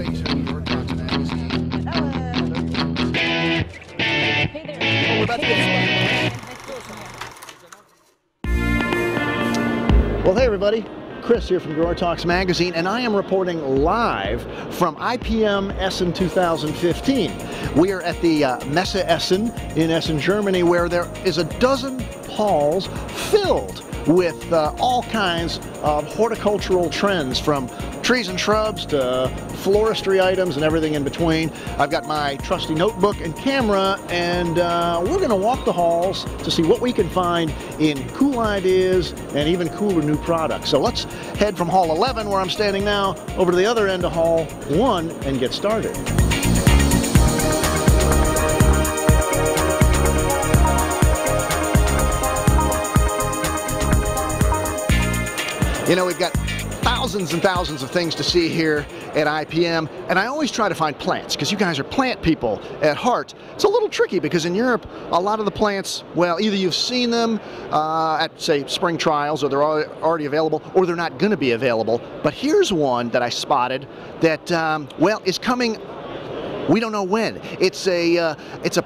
space at GrowerTalks magazine. Hey there. We're about to get started. Well, hey everybody. Chris here from GrowerTalks magazine, and I am reporting live from IPM Essen 2015. We are at the Messe Essen in Essen, Germany, where there is a dozen halls filled with all kinds of horticultural trends, from trees and shrubs to floristry items and everything in between. I've got my trusty notebook and camera, and we're going to walk the halls to see what we can find in cool ideas and even cooler new products. So let's head from Hall 11, where I'm standing now, over to the other end of Hall 1 and get started. You know, we've got thousands and thousands of things to see here at IPM, and I always try to find plants, because you guys are plant people at heart. It's a little tricky because in Europe, a lot of the plants, well, either you've seen them at, say, spring trials, or they're already available, or they're not going to be available. But here's one that I spotted that, well, is coming. We don't know when. It's a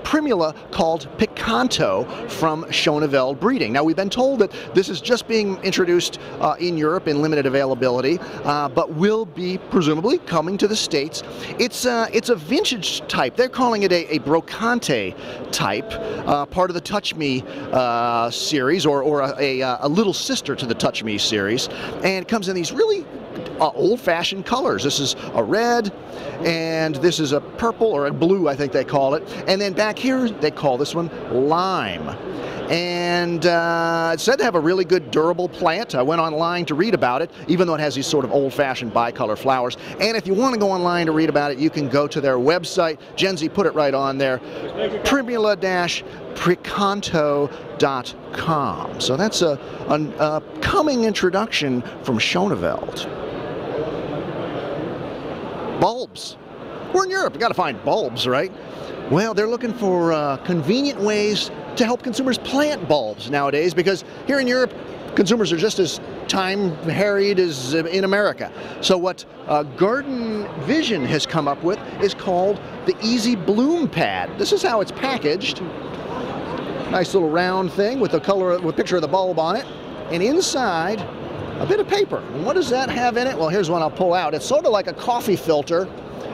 primula called Picanto from Schoneveld breeding. Now, we've been told that this is just being introduced in Europe in limited availability, but will be presumably coming to the States. It's a vintage type. They're calling it a Brocante type, part of the Touch Me series, or a little sister to the Touch Me series, and it comes in these really old-fashioned colors. This is a red, and this is a purple, or a blue, I think they call it. And then back here, they call this one lime. And it's said to have a really good durable plant. I went online to read about it, even though it has these sort of old-fashioned bicolor flowers. And if you want to go online to read about it, you can go to their website. Genzi put it right on there, primula-pricanto.com. So that's a coming introduction from Schoneveld. Bulbs. We're in Europe. We've got to find bulbs, right? Well, they're looking for convenient ways to help consumers plant bulbs nowadays, because here in Europe, consumers are just as time-harried as in America. So what Garden Vision has come up with is called the Easy Bloom Pad. This is how it's packaged. Nice little round thing with the color, with a picture of the bulb on it, and inside a bit of paper. And what does that have in it? Well, here's one I'll pull out. It's sort of like a coffee filter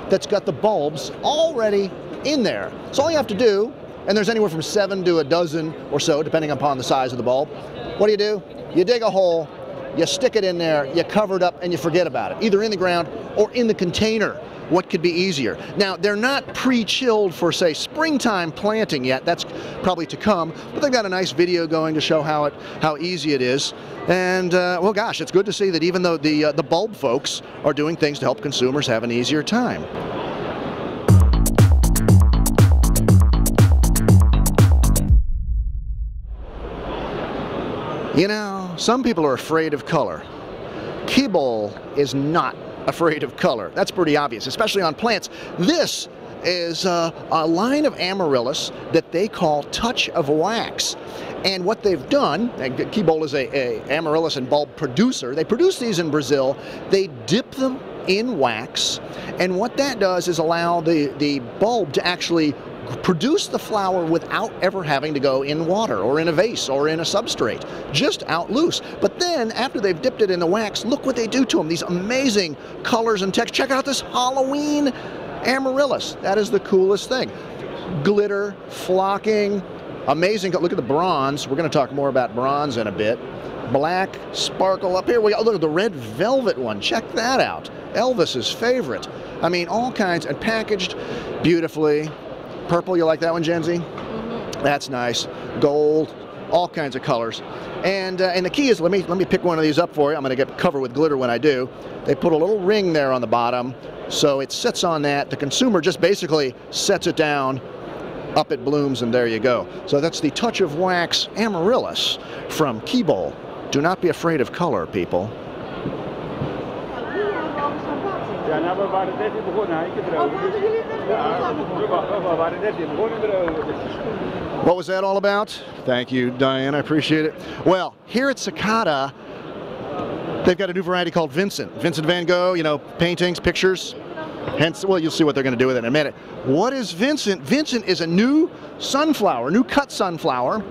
that's got the bulbs already in there. So all you have to do, and there's anywhere from 7 to a dozen or so, depending upon the size of the bulb. What do? You dig a hole, you stick it in there, you cover it up, and you forget about it, either in the ground or in the container. What could be easier? Now, they're not pre-chilled for, say, springtime planting yet. That's probably to come. But they've got a nice video going to show how easy it is. And, well, gosh, it's good to see that even though the bulb folks are doing things to help consumers have an easier time. You know, some people are afraid of color. Kibble is not afraid of color. That's pretty obvious, especially on plants. This is a line of amaryllis that they call Touch of Wax. And what they've done, Kibble is a amaryllis and bulb producer. They produce these in Brazil. They dip them in wax, and what that does is allow the bulb to actually produce the flower without ever having to go in water or in a vase or in a substrate, just out loose. But then after they've dipped it in the wax, look what they do to them, these amazing colors and textures. Check out this Halloween amaryllis. That is the coolest thing. Glitter, flocking, amazing. Look at the bronze. We're going to talk more about bronze in a bit. Black sparkle up here. We got, look at the red velvet one. Check that out. Elvis's favorite. I mean, all kinds, and packaged beautifully. Purple, you like that one, Genzi? Mm-hmm. That's nice. Gold, all kinds of colors. And the key is, let me pick one of these up for you. I'm going to get covered with glitter when I do. They put a little ring there on the bottom, so it sits on that. The consumer just basically sets it down, up it blooms, and there you go. So that's the Touch of Wax amaryllis from Kibble. Do not be afraid of color, people. What was that all about? Thank you, Diane. I appreciate it. Well, here at Cicada, they've got a new variety called Vincent. Vincent van Gogh, you know, paintings, pictures. Hence, well, you'll see what they're going to do with it in a minute. What is Vincent? Vincent is a new sunflower, new cut sunflower.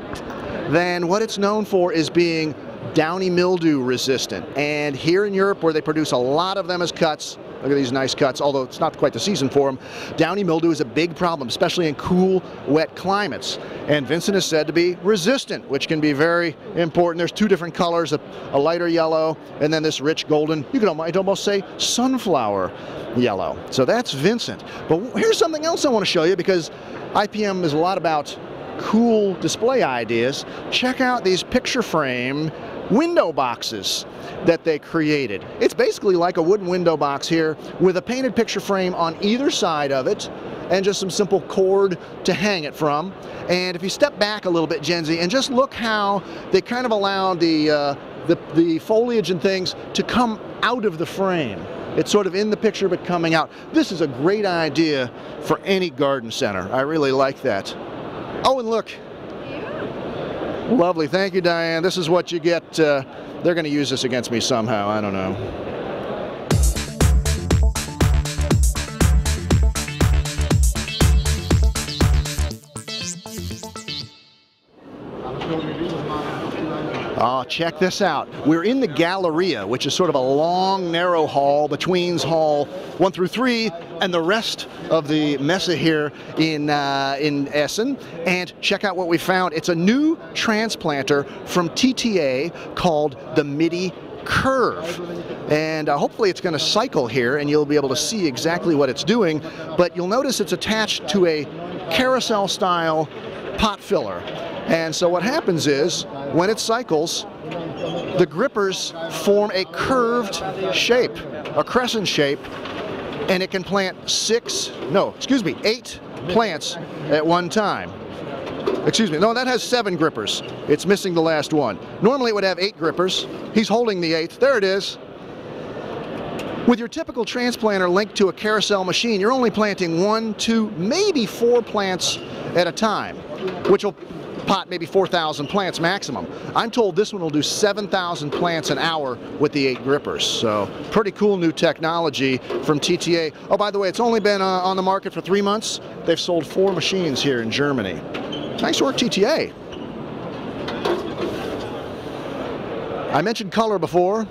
Then what it's known for is being downy mildew resistant. And here in Europe, where they produce a lot of them as cuts, look at these nice cuts, although it's not quite the season for them, downy mildew is a big problem, especially in cool, wet climates. And Vincent is said to be resistant, which can be very important. There's two different colors, a lighter yellow, and then this rich golden, you can almost say sunflower yellow. So that's Vincent. But here's something else I want to show you, because IPM is a lot about cool display ideas. Check out these picture frame window boxes that they created. It's basically like a wooden window box here with a painted picture frame on either side of it and just some simple cord to hang it from. And if you step back a little bit, Genzi, and just look how they kind of allowed the foliage and things to come out of the frame. It's sort of in the picture but coming out. This is a great idea for any garden center. I really like that. Oh, and look. Lovely. Thank you, Diane. This is what you get. They're going to use this against me somehow. I don't know. Oh, check this out. We're in the Galleria, which is sort of a long, narrow hall between Hall 1 through 3 and the rest of the Messe here in Essen. And check out what we found. It's a new transplanter from TTA called the MIDI Curve. And hopefully it's going to cycle here and you'll be able to see exactly what it's doing. But you'll notice it's attached to a carousel-style pot filler. And so what happens is, when it cycles, the grippers form a curved shape, a crescent shape, and it can plant 8 plants at one time. Excuse me, no, that has 7 grippers. It's missing the last one. Normally it would have 8 grippers. He's holding the 8th. There it is. With your typical transplanter linked to a carousel machine, you're only planting 1, 2, maybe 4 plants at a time, which will pot maybe 4,000 plants maximum. I'm told this one will do 7,000 plants an hour with the 8 grippers. So pretty cool new technology from TTA. Oh, by the way, it's only been on the market for 3 months. They've sold 4 machines here in Germany. Nice work, TTA. I mentioned color before.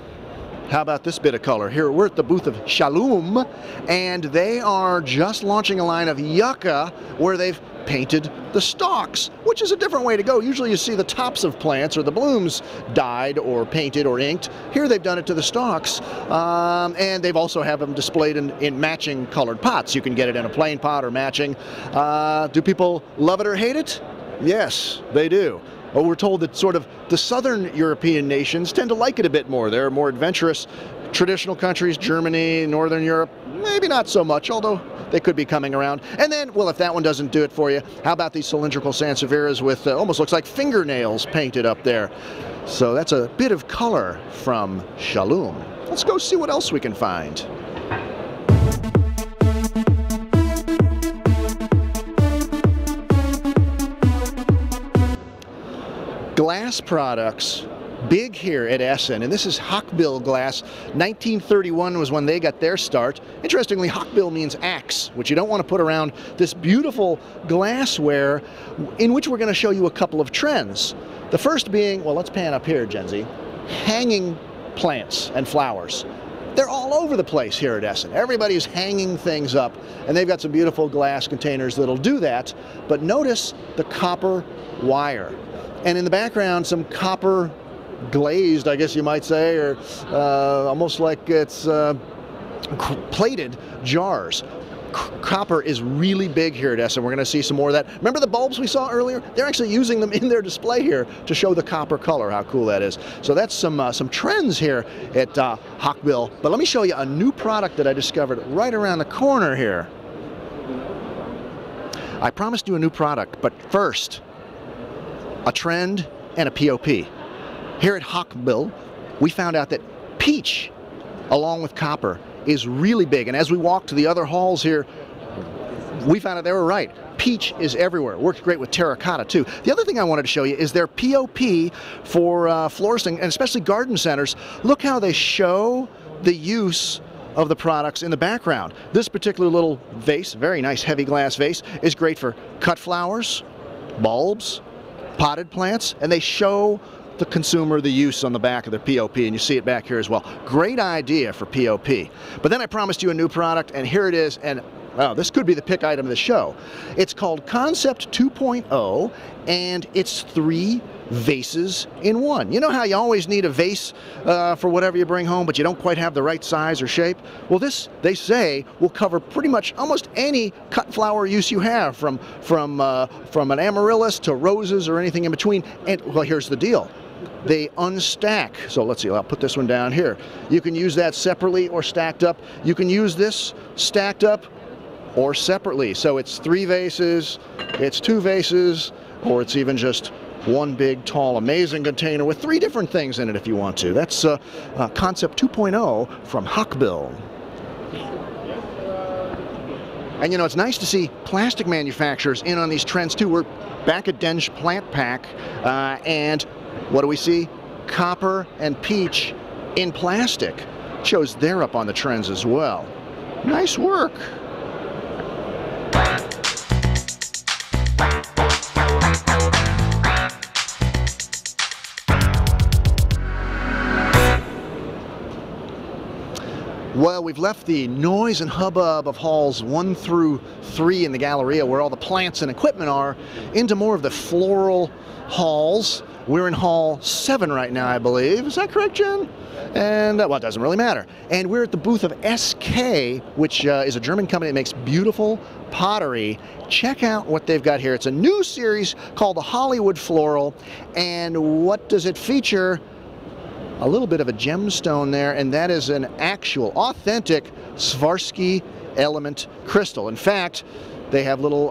How about this bit of color? Here we're at the booth of Shalom, and they are just launching a line of yucca where they've painted the stalks, which is a different way to go. Usually you see the tops of plants or the blooms dyed or painted or inked. Here they've done it to the stalks, and they've also have them displayed in matching colored pots. You can get it in a plain pot or matching. Do people love it or hate it? Yes, they do. Well, we're told that sort of the southern European nations tend to like it a bit more. They're more adventurous. Traditional countries, Germany, Northern Europe, maybe not so much, although they could be coming around. And then, well, if that one doesn't do it for you, how about these cylindrical sansevieras with almost looks like fingernails painted up there. So that's a bit of color from Shalom. Let's go see what else we can find. Glass products, big here at Essen, and this is Hochbill glass. 1931 was when they got their start. Interestingly, Hochbill means axe, which you don't want to put around this beautiful glassware, in which we're going to show you a couple of trends. The first being, well, let's pan up here, Genzi, hanging plants and flowers. They're all over the place here at Essen. Everybody's hanging things up, and they've got some beautiful glass containers that'll do that. But notice the copper wire. And in the background, some copper glazed, I guess you might say, or almost like it's plated jars. Copper is really big here at Essen. We're going to see some more of that. Remember the bulbs we saw earlier? They're actually using them in their display here to show the copper color. How cool that is. So that's some trends here at Hochbill. But let me show you a new product that I discovered right around the corner here. I promised you a new product, but first, a trend and a POP. Here at Hochbill, we found out that peach, along with copper, is really big. And as we walked to the other halls here, we found out they were right. Peach is everywhere. It works great with terracotta too. The other thing I wanted to show you is their POP for floristing, and especially garden centers. Look how they show the use of the products in the background. This particular little vase, very nice heavy glass vase, is great for cut flowers, bulbs, potted plants, and they show the consumer the use on the back of their POP, and you see it back here as well. Great idea for POP. But then I promised you a new product, and here it is, and wow, this could be the pick item of the show. It's called Concept 2.0, and it's 3 vases in one. You know how you always need a vase for whatever you bring home, but you don't quite have the right size or shape? Well, this, they say, will cover pretty much almost any cut flower use you have, from an amaryllis to roses or anything in between. And well, here's the deal. They unstack. So let's see, I'll put this one down here. You can use that separately or stacked up. You can use this stacked up or separately. So it's 3 vases, it's 2 vases, or it's even just one big, tall, amazing container with 3 different things in it if you want to. That's Concept 2.0 from Hockbill. And you know, it's nice to see plastic manufacturers in on these trends too. We're back at Dench Plant Pack, and what do we see? Copper and peach in plastic. Shows they're up on the trends as well. Nice work. Well, we've left the noise and hubbub of halls 1 through 3 in the Galleria, where all the plants and equipment are, into more of the floral halls. We're in Hall 7 right now, I believe. Is that correct, Jen? And, well, it doesn't really matter. And we're at the booth of SK, which is a German company that makes beautiful pottery. Check out what they've got here. It's a new series called the Hollywood Floral. And what does it feature? A little bit of a gemstone there, and that is an actual, authentic Swarovski element crystal. In fact, they have little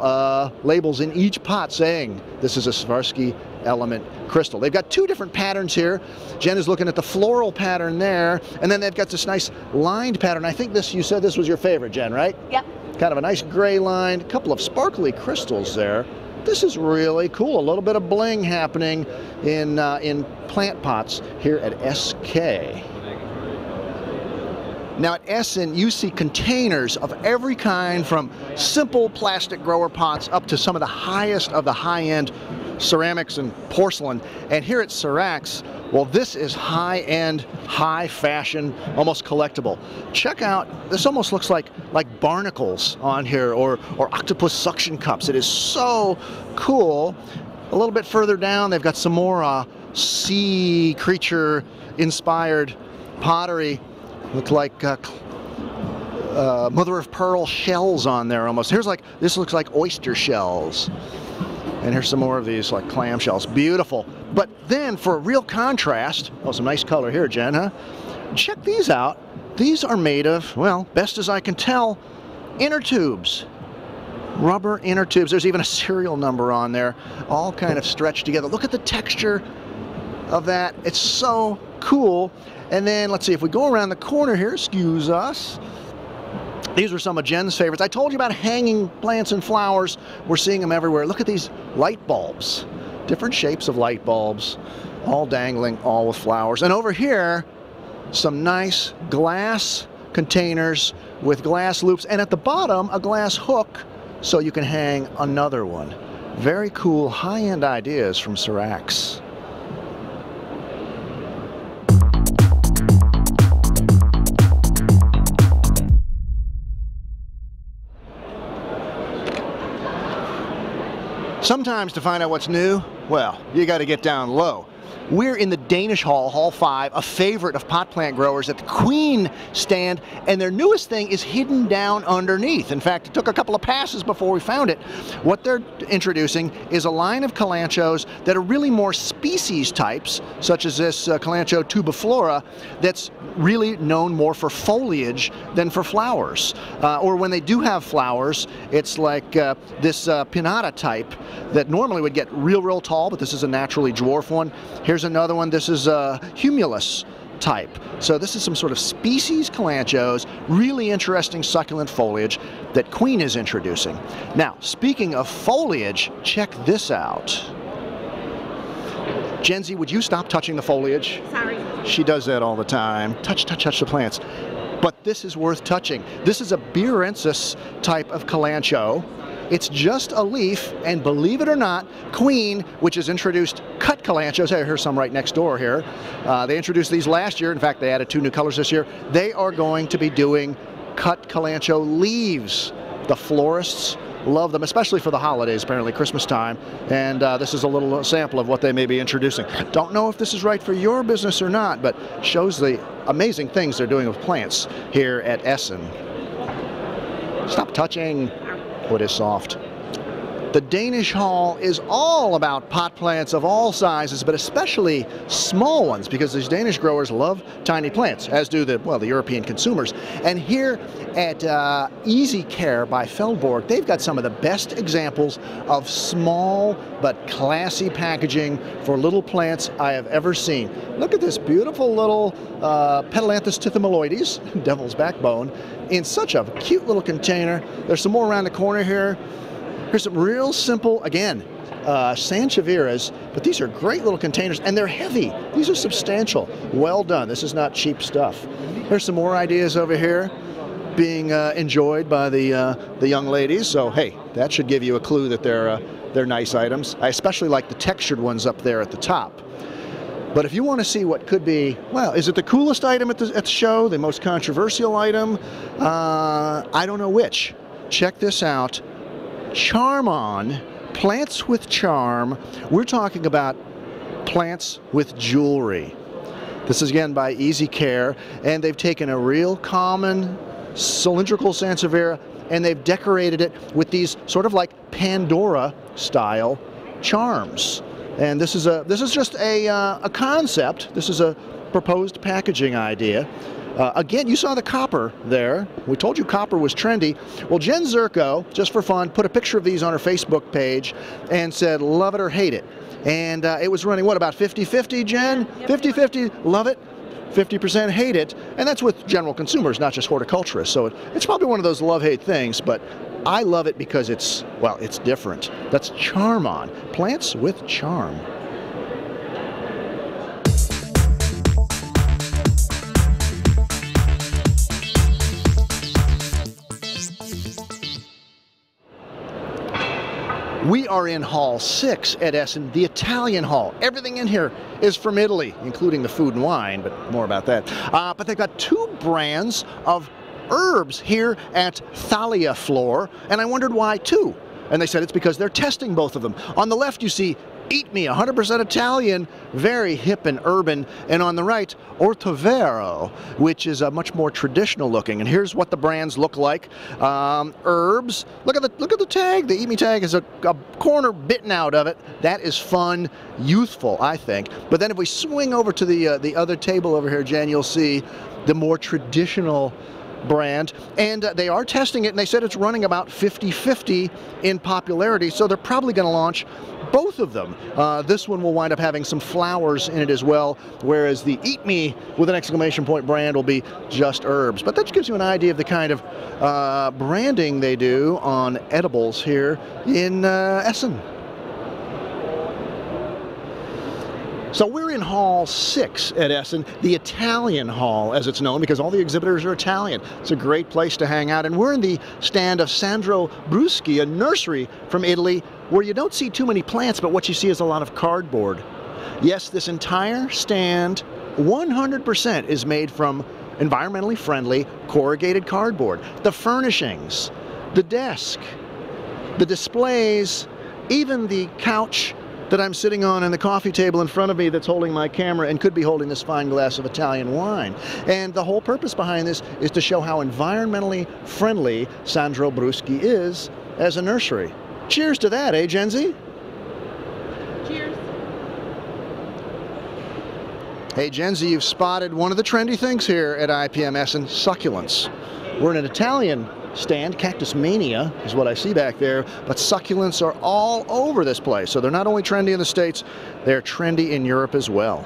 labels in each pot saying this is a Swarovski element crystal. They've got 2 different patterns here. Jen is looking at the floral pattern there, and then they've got this nice lined pattern. I think this, you said this was your favorite, Jen, right? Yep. Kind of a nice gray line, a couple of sparkly crystals there. This is really cool. A little bit of bling happening in plant pots here at SK. Now at Essen, you see containers of every kind, from simple plastic grower pots up to some of the highest of the high-end ceramics and porcelain. And here at Seracs, well, this is high-end, high-fashion, almost collectible. Check out, this almost looks like barnacles on here, or octopus suction cups. It is so cool. A little bit further down, they've got some more sea creature-inspired pottery. Look like mother of pearl shells on there almost. This looks like oyster shells. And here's some more of these, like clam shells. Beautiful. But then for a real contrast, oh, some nice color here, Jen, huh? Check these out. These are made of, well, best as I can tell, inner tubes. Rubber inner tubes. There's even a serial number on there, all kind of stretched together. Look at the texture of that. It's so cool. And then let's see, if we go around the corner here, excuse us. These are some of Jen's favorites. I told you about hanging plants and flowers. We're seeing them everywhere. Look at these light bulbs. Different shapes of light bulbs, all dangling, all with flowers. And over here, some nice glass containers with glass loops. And at the bottom, a glass hook so you can hang another one. Very cool, high-end ideas from Seracs. Sometimes to find out what's new, well, you got to get down low. We're in the Danish Hall, Hall 5, a favorite of pot plant growers at the Queen stand, and their newest thing is hidden down underneath. In fact, it took a couple of passes before we found it. What they're introducing is a line of kalanchoes that are really more species types, such as this Kalanchoe tubiflora, that's really known more for foliage than for flowers. Or when they do have flowers, it's like this pinnata type that normally would get real tall, but this is a naturally dwarf one. Here's another one. This is a humulus type. So this is some sort of species kalanchoes, really interesting succulent foliage that Queen is introducing. Now, speaking of foliage, check this out. Jenzy, would you stop touching the foliage? Sorry. She does that all the time. Touch the plants. but this is worth touching. This is a Beytes type of kalanchoe. It's just a leaf, and believe it or not, Queen, which has introduced cut kalanchoes, here's some right next door here. They introduced these last year. In fact, they added 2 new colors this year. They are going to be doing cut kalanchoe leaves. The florists love them, especially for the holidays, apparently Christmas time. And this is a little sample of what they may be introducing. Don't know if this is right for your business or not, but shows the amazing things they're doing with plants here at Essen. Stop touching. Wood is soft. The Danish Hall is all about pot plants of all sizes, but especially small ones, because these Danish growers love tiny plants, as do the European consumers. And here at Easy Care by Feldborg, they've got some of the best examples of small but classy packaging for little plants I have ever seen. Look at this beautiful little Petalanthus tithymeloides, devil's backbone, in such a cute little container. There's some more around the corner here. Here's some real simple, again, Sansevieras, but these are great little containers, and they're heavy. These are substantial. Well done. This is not cheap stuff. Here's some more ideas over here being enjoyed by the young ladies. So, hey, that should give you a clue that they're nice items. I especially like the textured ones up there at the top. But if you want to see what could be, well, is it the coolest item at the show, the most controversial item? I don't know which. Check this out. Charm On, plants with charm. We're talking about plants with jewelry. This is again by Easy Care, and they've taken a real common cylindrical Sanseviera and they've decorated it with these sort of like Pandora style charms. And this is just a concept. This is a proposed packaging idea. Again, you saw the copper there. We told you copper was trendy. Well, Jen Zerko, just for fun, put a picture of these on her Facebook page and said, love it or hate it. And it was running, what, about 50-50, Jen? 50-50, love it, 50% hate it. And that's with general consumers, not just horticulturists. So it's probably one of those love-hate things, but I love it because it's, well, it's different. That's Charm On, plants with charm. We are in Hall 6 at Essen, the Italian Hall. Everything in here is from Italy, including the food and wine, but more about that. But they've got 2 brands of herbs here at Thalia Floor, and I wondered why 2. And they said it's because they're testing both of them. On the left you see Eat Me, 100% Italian, very hip and urban. And on the right, Ortovero, which is a much more traditional looking. And here's what the brands look like. Herbs. Look at the tag. The Eat Me tag is a corner bitten out of it. That is fun, youthful, I think. But then if we swing over to the other table over here, Jen, you'll see the more traditional brand, and they are testing it, and they said it's running about 50-50 in popularity, so they're probably going to launch both of them. This one will wind up having some flowers in it as well, whereas the Eat Me with an exclamation point brand will be just herbs. But that gives you an idea of the kind of branding they do on edibles here in Essen. So we're in Hall 6 at Essen, the Italian Hall as it's known, because all the exhibitors are Italian. It's a great place to hang out, and we're in the stand of Sandro Bruschi, a nursery from Italy, where you don't see too many plants, but what you see is a lot of cardboard. Yes, this entire stand, 100% is made from environmentally friendly corrugated cardboard. The furnishings, the desk, the displays, even the couch that I'm sitting on and the coffee table in front of me that's holding my camera and could be holding this fine glass of Italian wine. And the whole purpose behind this is to show how environmentally friendly Sandro Bruschi is as a nursery. Cheers to that, eh, Jenzy? Cheers. Hey, Jenzy, you've spotted one of the trendy things here at IPM Essen, succulents. We're in an Italian stand, Cactus Mania is what I see back there, but succulents are all over this place. So they're not only trendy in the States, they're trendy in Europe as well.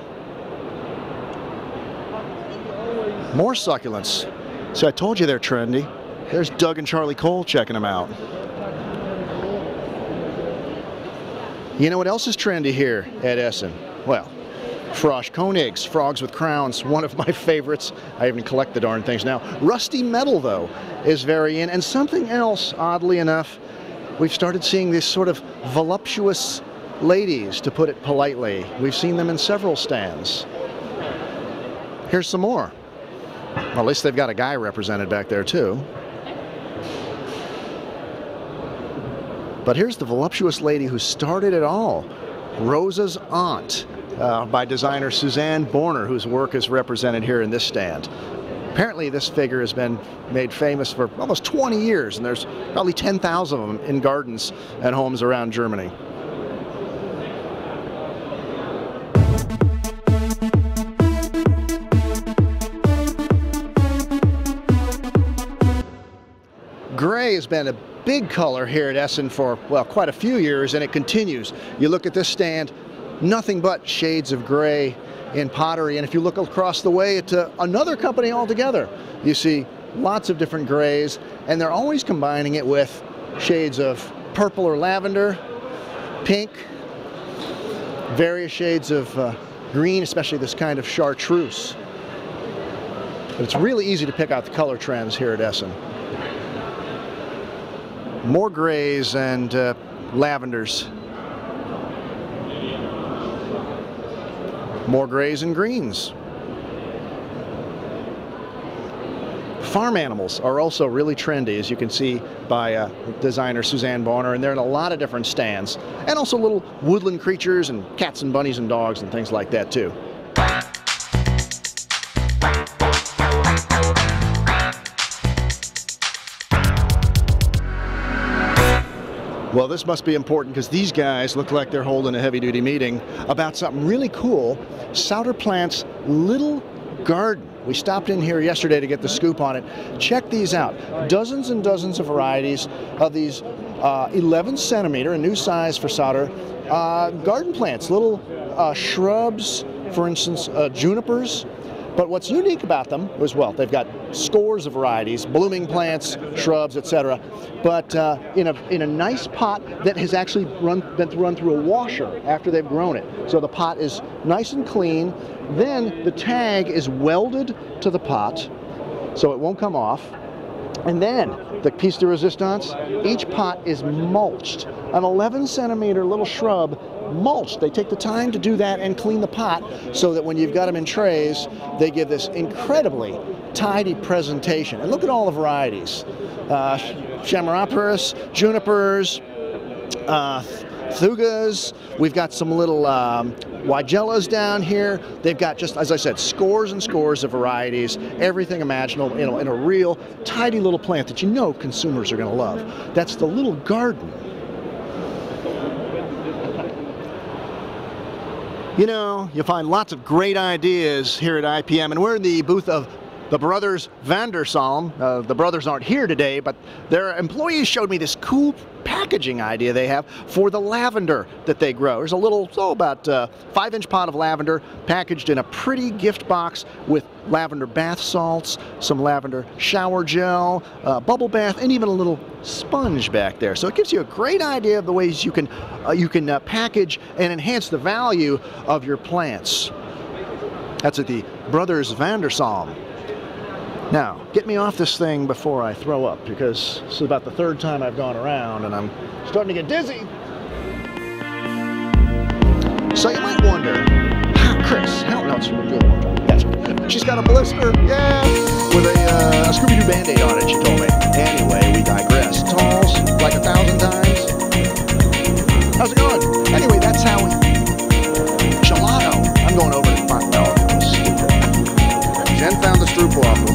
More succulents. So I told you they're trendy. There's Doug and Charlie Cole checking them out. You know what else is trendy here at Essen? Well, Frosh Koenigs, frogs with crowns, one of my favorites. I even collect the darn things now. Rusty metal, though, is very in. And something else, oddly enough, we've started seeing these sort of voluptuous ladies, to put it politely. We've seen them in several stands. Here's some more. Well, at least they've got a guy represented back there, too. But here's the voluptuous lady who started it all, Rosa's aunt, by designer Suzanne Borner, whose work is represented here in this stand. Apparently this figure has been made famous for almost 20 years, and there's probably 10,000 of them in gardens and homes around Germany. Gray has been a big color here at Essen for, well, quite a few years, and it continues. You look at this stand, nothing but shades of gray in pottery, and if you look across the way at another company altogether, you see lots of different grays, and they're always combining it with shades of purple or lavender, pink, various shades of green, especially this kind of chartreuse. But it's really easy to pick out the color trends here at Essen. More grays and lavenders. More grays and greens. Farm animals are also really trendy, as you can see by designer Suzanne Bonner, and they're in a lot of different stands. And also little woodland creatures and cats and bunnies and dogs and things like that too. Well, this must be important because these guys look like they're holding a heavy-duty meeting about something really cool, Souterplant's little garden. We stopped in here yesterday to get the scoop on it. Check these out. Dozens and dozens of varieties of these 11 centimeter, a new size for Sauter, garden plants, little shrubs, for instance, junipers. But what's unique about them is, well, they've got scores of varieties, blooming plants, shrubs, etc. But in a nice pot that has actually been run through a washer after they've grown it. So the pot is nice and clean. Then the tag is welded to the pot, so it won't come off. And then the piece de resistance, each pot is mulched. An 11 centimeter little shrub mulched. They take the time to do that and clean the pot so that when you've got them in trays, they give this incredibly tidy presentation. And look at all the varieties. Chamaeroparis, junipers, thugas. We've got some little weigellas down here. They've got, just as I said, scores and scores of varieties, everything imaginable in a real tidy little plant that you know consumers are going to love. That's the little garden. You know, you'll find lots of great ideas here at IPM, and we're in the booth of the brothers Vandersam. The brothers aren't here today, but their employees showed me this cool packaging idea they have for the lavender that they grow. There's a little, about 5-inch pot of lavender packaged in a pretty gift box with lavender bath salts, some lavender shower gel, bubble bath, and even a little sponge back there. So it gives you a great idea of the ways you can package and enhance the value of your plants. That's at the brothers Vandersam. Now, get me off this thing before I throw up, because this is about the 3rd time I've gone around and I'm starting to get dizzy. So you might wonder, Chris, how else are we doing one time? Yes, she's got a blister, yeah, with a Scooby-Doo Band-Aid on it, she told me. Anyway, we digress. Talls, like 1,000 times. How's it going? Anyway, that's how we... Gelato. I'm going over to find... Oh, Jen found the stroop off.